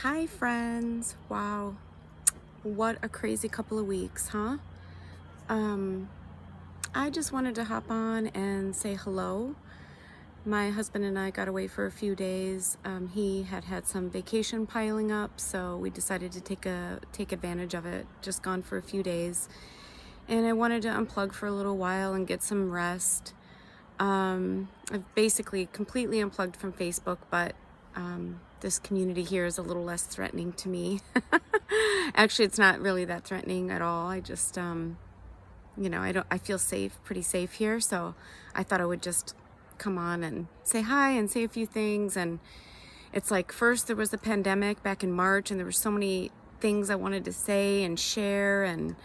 Hi friends. Wow. What a crazy couple of weeks, huh? Um, I just wanted to hop on and say hello. My husband and I got away for a few days. He had some vacation piling up, so we decided to take advantage of it. Just gone for a few days. And I wanted to unplug for a little while and get some rest. I've basically completely unplugged from Facebook, but this community here is a little less threatening to me. Actually, it's not really that threatening at all. I just, I feel safe, pretty safe here. So I thought I would just come on and say hi and say a few things. And it's like, first there was the pandemic back in March, and there were so many things I wanted to say and share and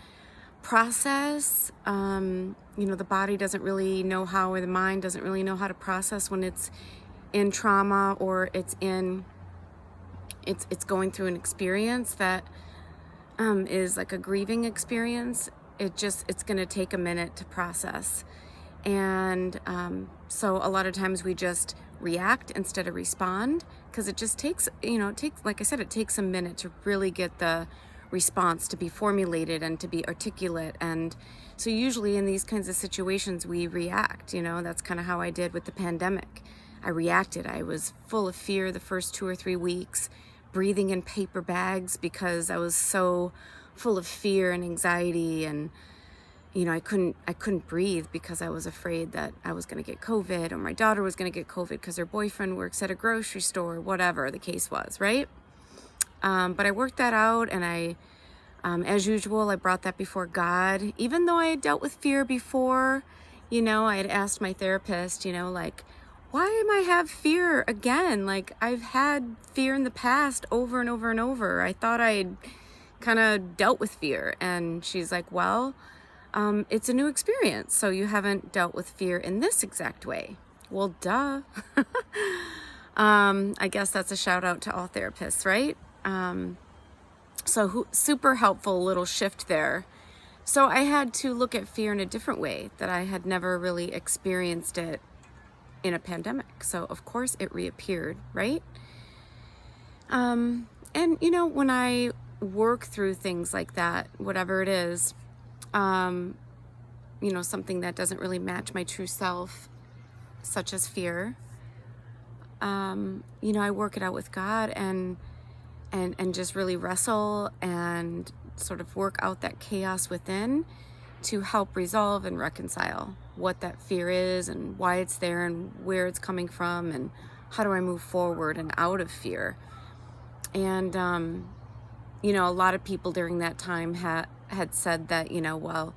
process. The body doesn't really know how, or the mind doesn't really know how to process when it's in trauma, or it's going through an experience that is like a grieving experience. It's going to take a minute to process. And so a lot of times we just react instead of respond, because it just takes, like I said, it takes a minute to really get the response to be formulated and to be articulate. And so usually in these kinds of situations we react. That's kind of how I did with the pandemic. I reacted. I was full of fear the first 2 or 3 weeks, breathing in paper bags because I was so full of fear and anxiety. And I couldn't breathe because I was afraid that I was going to get COVID, or my daughter was going to get COVID because her boyfriend works at a grocery store, whatever the case was, right? But I worked that out, and as usual, I brought that before God. Even though I had dealt with fear before, I had asked my therapist, like, why am I have fear again? Like, I've had fear in the past over and over and over. I thought I'd kind of dealt with fear. And she's like, well, it's a new experience, so you haven't dealt with fear in this exact way. Well, duh. I guess that's a shout out to all therapists, right? Super helpful little shift there. So I had to look at fear in a different way, that I had never really experienced it in a pandemic. So of course it reappeared, right? And when I work through things like that, whatever it is, something that doesn't really match my true self, such as fear, I work it out with God and just really wrestle and sort of work out that chaos within to help resolve and reconcile what that fear is and why it's there and where it's coming from, and how do I move forward and out of fear. And a lot of people during that time had said that, well,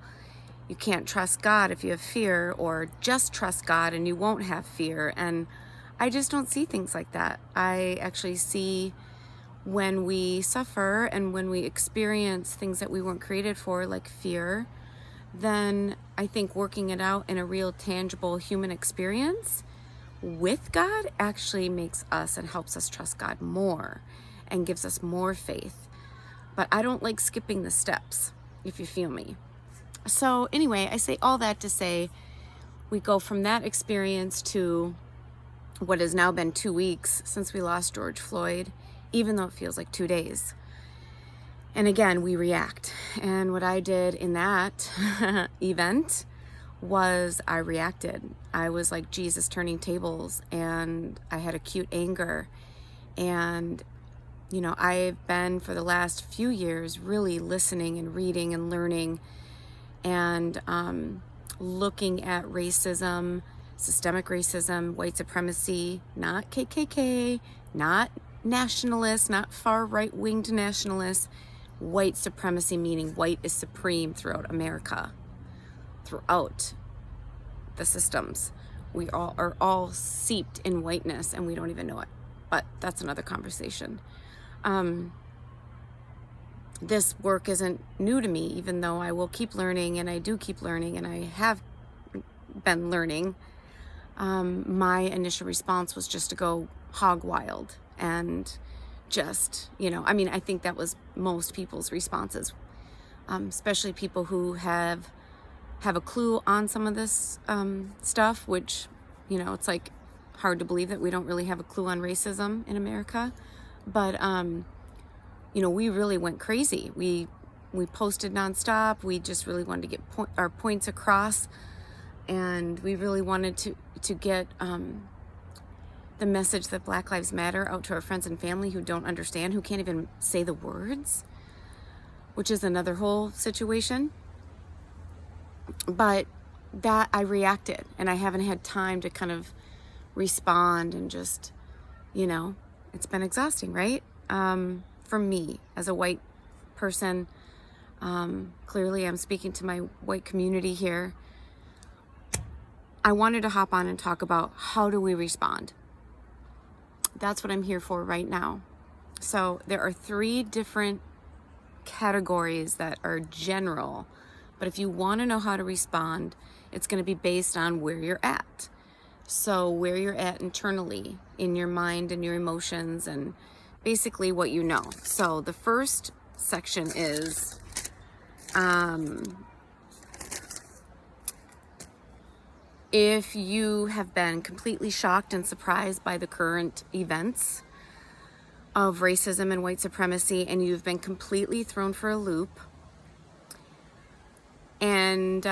you can't trust God if you have fear, or just trust God and you won't have fear. And I just don't see things like that. I actually see, when we suffer and when we experience things that we weren't created for, like fear, then I think working it out in a real, tangible human experience with God actually makes us and helps us trust God more and gives us more faith. But I don't like skipping the steps, if you feel me. So anyway, I say all that to say, we go from that experience to what has now been 2 weeks since we lost George Floyd, even though it feels like 2 days. And again, we react. And what I did in that event was I reacted. I was like Jesus turning tables, and I had acute anger. And, I've been for the last few years really listening and reading and learning and looking at racism, systemic racism, white supremacy, not KKK, not nationalists, not far right-winged nationalists, white supremacy, meaning white is supreme throughout America, throughout the systems. We are all seeped in whiteness, and we don't even know it. But that's another conversation. This work isn't new to me, even though I will keep learning, and I do keep learning, and I have been learning. My initial response was just to go hog wild and just, I think that was most people's responses, especially people who have a clue on some of this stuff, which, it's like hard to believe that we don't really have a clue on racism in America. But we really went crazy. We posted nonstop. We just really wanted to get our points across, and we really wanted to get the message that Black Lives Matter out to our friends and family who don't understand, who can't even say the words, which is another whole situation. But that I reacted, and I haven't had time to kind of respond, and just, it's been exhausting, right? For me as a white person, clearly I'm speaking to my white community here. I wanted to hop on and talk about how do we respond. That's what I'm here for right now. So there are 3 different categories that are general, but if you want to know how to respond, it's going to be based on where you're at. So where you're at internally, in your mind and your emotions, and basically what you know. So the first section is if you have been completely shocked and surprised by the current events of racism and white supremacy, and you've been completely thrown for a loop, and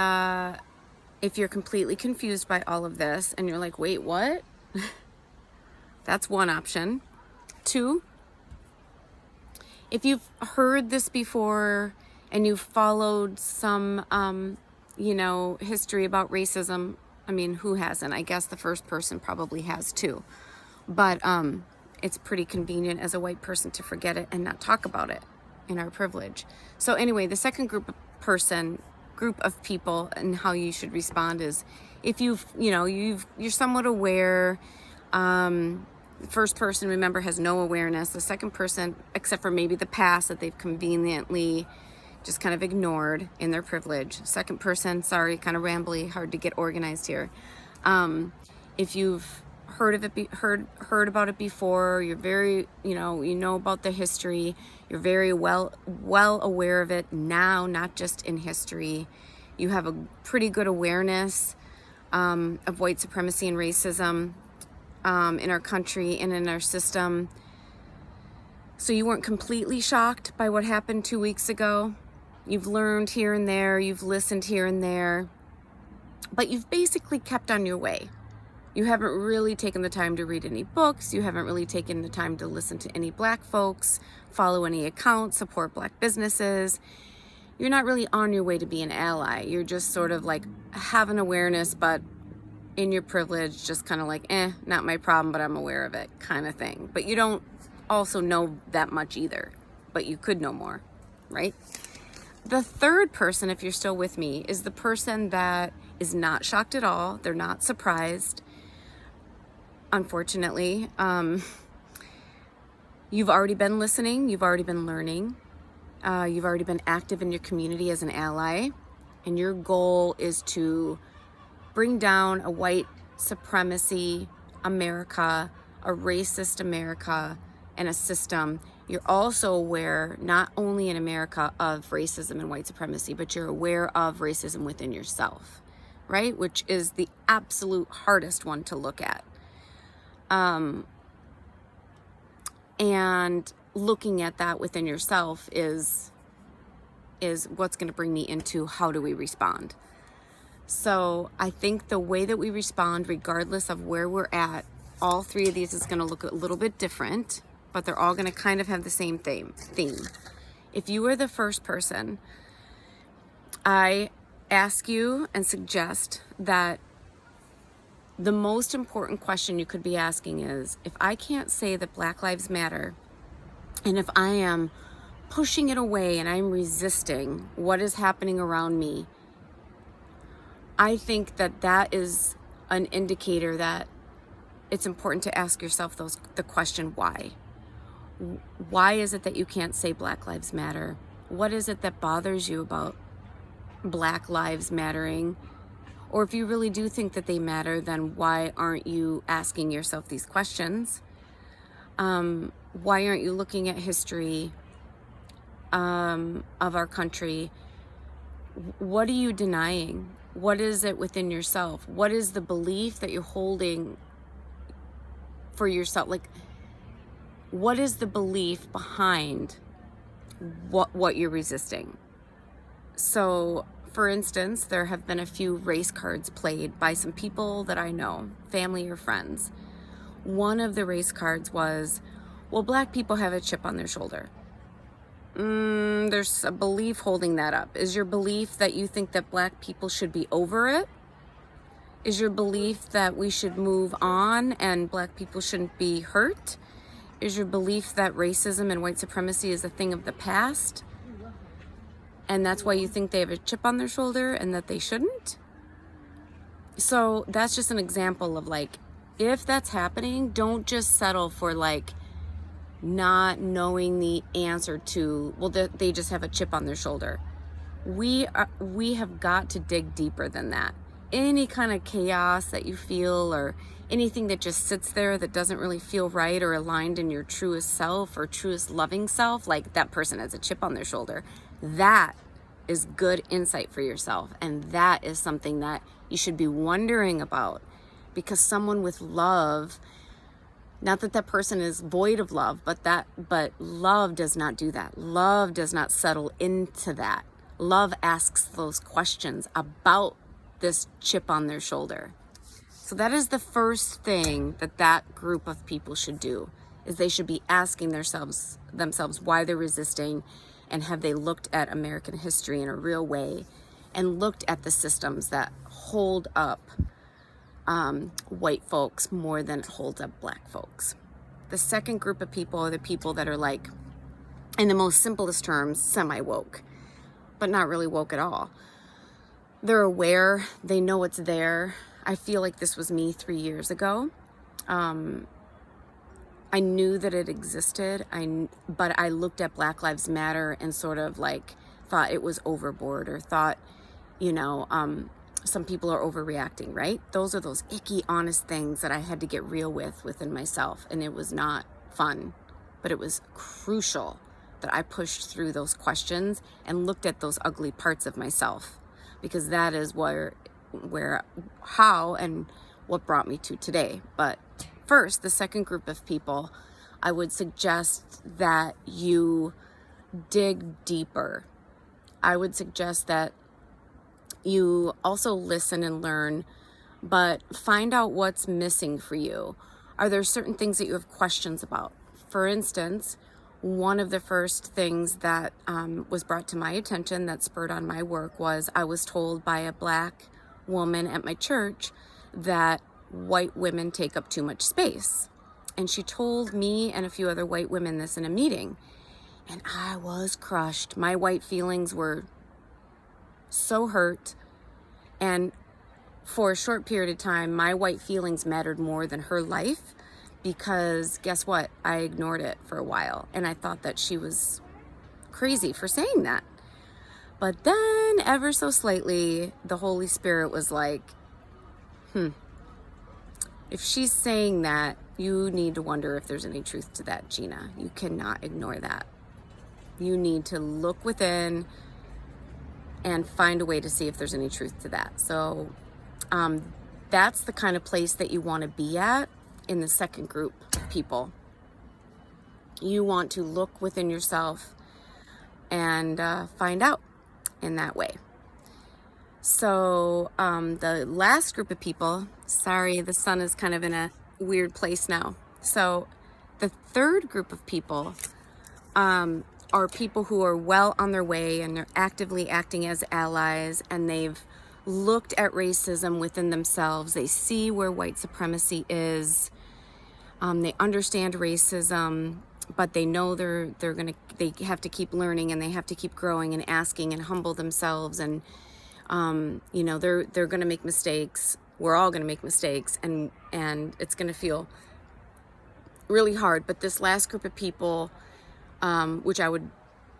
if you're completely confused by all of this and you're like, wait, what? That's one option. 2, if you've heard this before and you've followed some history about racism. I mean, who hasn't? I guess the first person probably has too. But it's pretty convenient as a white person to forget it and not talk about it in our privilege. So anyway, the second group of people and how you should respond is if you're somewhat aware. The first person, remember, has no awareness. The second person, except for maybe the past that they've conveniently just kind of ignored in their privilege. Second person, sorry, kind of rambly, hard to get organized here. If you've heard of it, heard about it before, you're very, you know about the history, you're very well aware of it now, not just in history. You have a pretty good awareness of white supremacy and racism in our country and in our system. So you weren't completely shocked by what happened 2 weeks ago. You've learned here and there, you've listened here and there, but you've basically kept on your way. You haven't really taken the time to read any books. You haven't really taken the time to listen to any Black folks, follow any accounts, support Black businesses. You're not really on your way to be an ally. You're just sort of like have an awareness, but in your privilege, just kind of like, not my problem, but I'm aware of it kind of thing. But you don't also know that much either, but you could know more, right? The third person, if you're still with me, is the person that is not shocked at all. They're not surprised, unfortunately. You've already been listening. You've already been learning. You've already been active in your community as an ally. And your goal is to bring down a white supremacy America, a racist America, and a system. You're also aware, not only in America, of racism and white supremacy, but you're aware of racism within yourself, right? Which is the absolute hardest one to look at. And looking at that within yourself is what's going to bring me into how do we respond. So I think the way that we respond, regardless of where we're at, all 3 of these is going to look a little bit different, but they're all going to kind of have the same theme. If you are the first person, I ask you and suggest that the most important question you could be asking is, if I can't say that Black Lives Matter, and if I am pushing it away and I'm resisting what is happening around me, I think that is an indicator that it's important to ask yourself the question, why? Why is it that you can't say Black Lives Matter? What is it that bothers you about Black lives mattering? Or if you really do think that they matter, then why aren't you asking yourself these questions? Why aren't you looking at history of our country? What are you denying? What is it within yourself? What is the belief that you're holding for yourself? Like, what is the belief behind what you're resisting. So, for instance, there have been a few race cards played by some people that I know, family or friends. One of the race cards was, well, black people have a chip on their shoulder. There's a belief holding that up. Is your belief that you think that black people should be over it? Is your belief that we should move on and black people shouldn't be hurt? Is your belief that racism and white supremacy is a thing of the past? And that's why you think they have a chip on their shoulder and that they shouldn't? So that's just an example of like, if that's happening, don't just settle for like not knowing the answer to, well, they just have a chip on their shoulder. We have got to dig deeper than that. Any kind of chaos that you feel, or anything that just sits there that doesn't really feel right or aligned in your truest self or truest loving self, like that person has a chip on their shoulder, that is good insight for yourself. And that is something that you should be wondering about, because someone with love, not that that person is void of love, but love does not do that. Love does not settle into that. Love asks those questions about this chip on their shoulder. So that is the first thing that group of people should do, is they should be asking themselves why they're resisting, and have they looked at American history in a real way and looked at the systems that hold up white folks more than it holds up black folks. The second group of people are the people that are like, in the most simplest terms, semi-woke, but not really woke at all. They're aware, they know it's there. I feel like this was me 3 years ago. I knew that it existed, but I looked at Black Lives Matter and sort of like thought it was overboard, or thought, some people are overreacting, right? Those are those icky, honest things that I had to get real within myself. And it was not fun, but it was crucial that I pushed through those questions and looked at those ugly parts of myself, because that is how and what brought me to today. But first, the second group of people, I would suggest that you dig deeper. I would suggest that you also listen and learn, but find out what's missing for you. Are there certain things that you have questions about? For instance, one of the first things that was brought to my attention that spurred on my work was, I was told by a black woman at my church that white women take up too much space. And she told me and a few other white women this in a meeting. And I was crushed. My white feelings were so hurt. And for a short period of time, my white feelings mattered more than her life, because guess what? I ignored it for a while. And I thought that she was crazy for saying that. But then, ever so slightly, the Holy Spirit was like, if she's saying that, you need to wonder if there's any truth to that, Gina. You cannot ignore that. You need to look within and find a way to see if there's any truth to that. So that's the kind of place that you want to be at in the second group of people. You want to look within yourself and find out in that way. So the last group of people, sorry, the sun is kind of in a weird place now. So the third group of people are people who are well on their way, and they're actively acting as allies, and they've looked at racism within themselves. They see where white supremacy is. They understand racism, but they know they have to keep learning, and they have to keep growing and asking and humble themselves. And they're gonna make mistakes. We're all gonna make mistakes, and it's gonna feel really hard. But this last group of people, which I would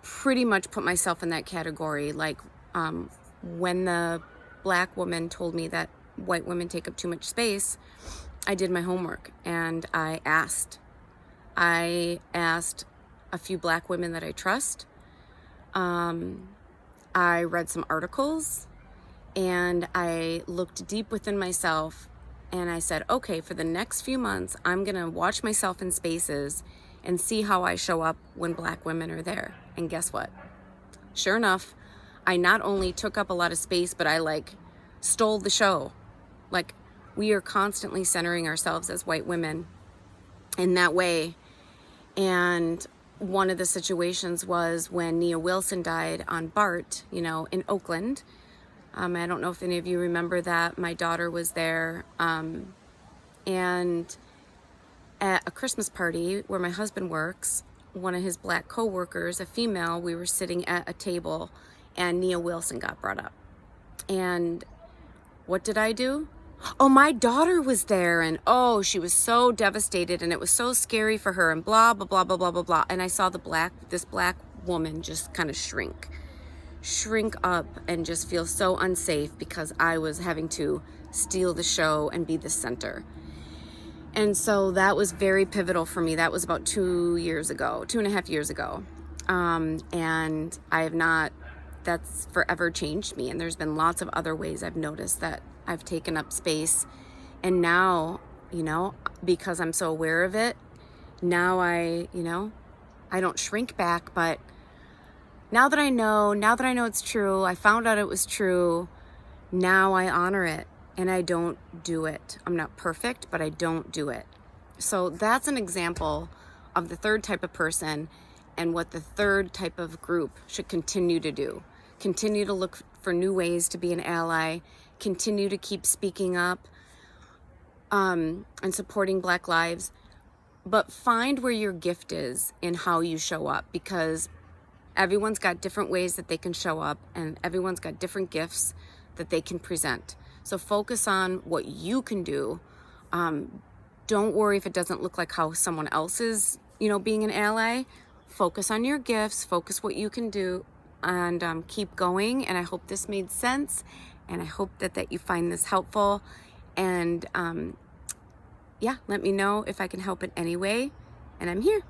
pretty much put myself in that category, like when the black woman told me that white women take up too much space, I did my homework, and I asked a few black women that I trust. I read some articles, and I looked deep within myself, and I said, okay, for the next few months, I'm gonna watch myself in spaces and see how I show up when Black women are there. And guess what? Sure enough, I not only took up a lot of space, but I like stole the show. Like, we are constantly centering ourselves as white women in that way. And one of the situations was when Nia Wilson died on BART, you know, in Oakland. I don't know if any of you remember that. My daughter was there. And at a Christmas party where my husband works, one of his Black co-workers, a female, we were sitting at a table and Nia Wilson got brought up. And what did I do? Oh, my daughter was there, and oh, she was so devastated, and it was so scary for her, and blah, blah, blah, blah, blah, blah, blah. And I saw this black woman just kind of shrink up and just feel so unsafe because I was having to steal the show and be the center. And so that was very pivotal for me. That was about 2.5 years ago. And I have not, that's forever changed me. And there's been lots of other ways I've noticed that I've taken up space. And now, you know, because I'm so aware of it, now I don't shrink back, but now that I know it's true, I found out it was true, now I honor it and I don't do it. I'm not perfect, but I don't do it. So that's an example of the third type of person and what the third type of group should continue to do. Continue to look for new ways to be an ally, continue to keep speaking up and supporting Black lives, but find where your gift is in how you show up, because everyone's got different ways that they can show up and everyone's got different gifts that they can present. So focus on what you can do. Don't worry if it doesn't look like how someone else is, you know, being an ally. Focus on your gifts, focus what you can do, and keep going. And I hope this made sense, and I hope that you find this helpful. And yeah, let me know if I can help in any way, and I'm here.